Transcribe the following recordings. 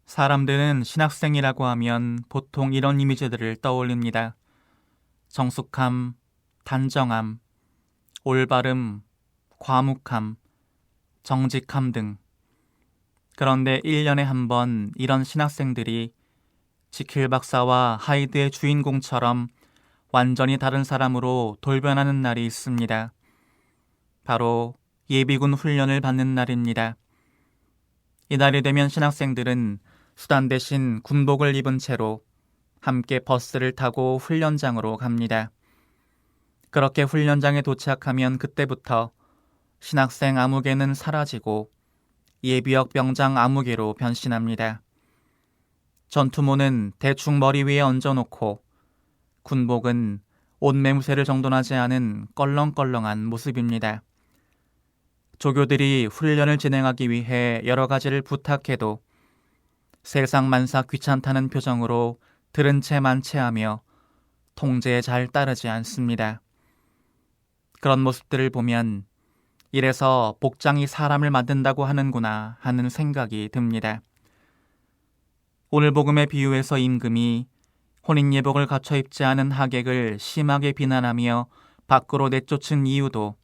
사람들은 신학생이라고 하면 보통 이런 이미지들을 떠올립니다. 정숙함, 단정함, 올바름, 과묵함, 정직함 등. 그런데 1년에 한 번 이런 신학생들이 지킬 박사와 하이드의 주인공처럼 완전히 다른 사람으로 돌변하는 날이 있습니다. 바로 예비군 훈련을 받는 날입니다. 이날이 되면 신학생들은 수단 대신 군복을 입은 채로 함께 버스를 타고 훈련장으로 갑니다. 그렇게 훈련장에 도착하면 그때부터 신학생 아무개는 사라지고 예비역 병장 아무개로 변신합니다. 전투모는 대충 머리 위에 얹어놓고 군복은 옷매무새를 정돈하지 않은 껄렁껄렁한 모습입니다. 조교들이 훈련을 진행하기 위해 여러 가지를 부탁해도 세상 만사 귀찮다는 표정으로 들은 채 만체하며 통제에 잘 따르지 않습니다. 그런 모습들을 보면 이래서 복장이 사람을 만든다고 하는구나 하는 생각이 듭니다. 오늘 복음의 비유에서 임금이 혼인예복을 갖춰 입지 않은 하객을 심하게 비난하며 밖으로 내쫓은 이유도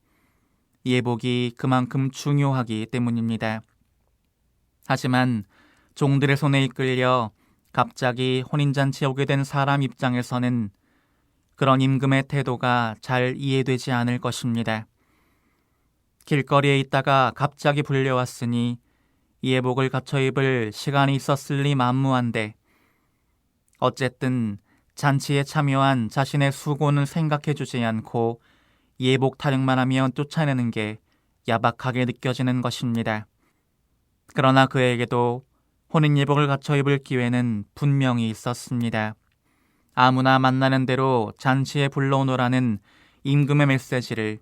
예복이 그만큼 중요하기 때문입니다. 하지만 종들의 손에 이끌려 갑자기 혼인잔치에 오게 된 사람 입장에서는 그런 임금의 태도가 잘 이해되지 않을 것입니다. 길거리에 있다가 갑자기 불려왔으니 예복을 갖춰 입을 시간이 있었을 리 만무한데 어쨌든 잔치에 참여한 자신의 수고는 생각해주지 않고 예복 타령만 하면 쫓아내는 게 야박하게 느껴지는 것입니다. 그러나 그에게도 혼인예복을 갖춰 입을 기회는 분명히 있었습니다. 아무나 만나는 대로 잔치에 불러오너라는 임금의 메시지를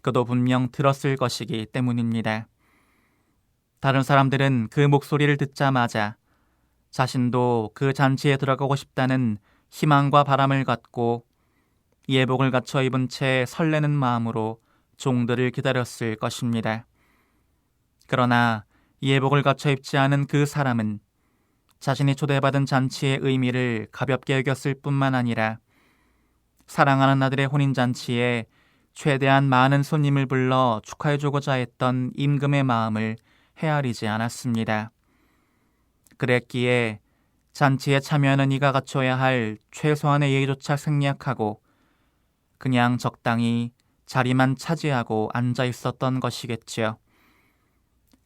그도 분명 들었을 것이기 때문입니다. 다른 사람들은 그 목소리를 듣자마자 자신도 그 잔치에 들어가고 싶다는 희망과 바람을 갖고 예복을 갖춰 입은 채 설레는 마음으로 종들을 기다렸을 것입니다. 그러나 예복을 갖춰 입지 않은 그 사람은 자신이 초대받은 잔치의 의미를 가볍게 여겼을 뿐만 아니라 사랑하는 아들의 혼인잔치에 최대한 많은 손님을 불러 축하해주고자 했던 임금의 마음을 헤아리지 않았습니다. 그랬기에 잔치에 참여하는 이가 갖춰야 할 최소한의 예의조차 생략하고 그냥 적당히 자리만 차지하고 앉아 있었던 것이겠지요.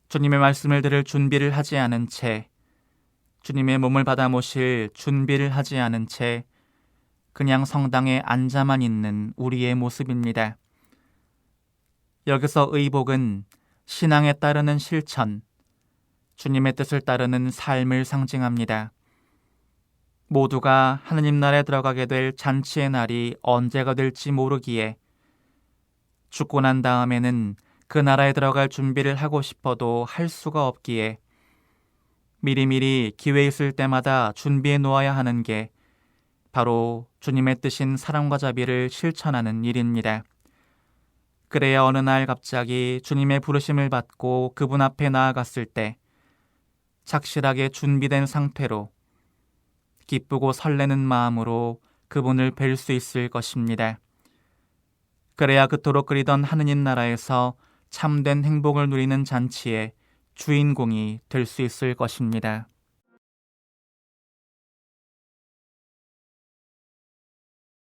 주님의 말씀을 들을 준비를 하지 않은 채, 주님의 몸을 받아 모실 준비를 하지 않은 채 그냥 성당에 앉아만 있는 우리의 모습입니다. 여기서 의복은 신앙에 따르는 실천, 주님의 뜻을 따르는 삶을 상징합니다. 모두가 하느님 나라에 들어가게 될 잔치의 날이 언제가 될지 모르기에 죽고 난 다음에는 그 나라에 들어갈 준비를 하고 싶어도 할 수가 없기에 미리미리 기회 있을 때마다 준비해 놓아야 하는 게 바로 주님의 뜻인 사랑과 자비를 실천하는 일입니다. 그래야 어느 날 갑자기 주님의 부르심을 받고 그분 앞에 나아갔을 때 착실하게 준비된 상태로 기쁘고 설레는 마음으로 그분을 뵐 수 있을 것입니다. 그래야 그토록 그리던 하느님 나라에서 참된 행복을 누리는 잔치의 주인공이 될 수 있을 것입니다.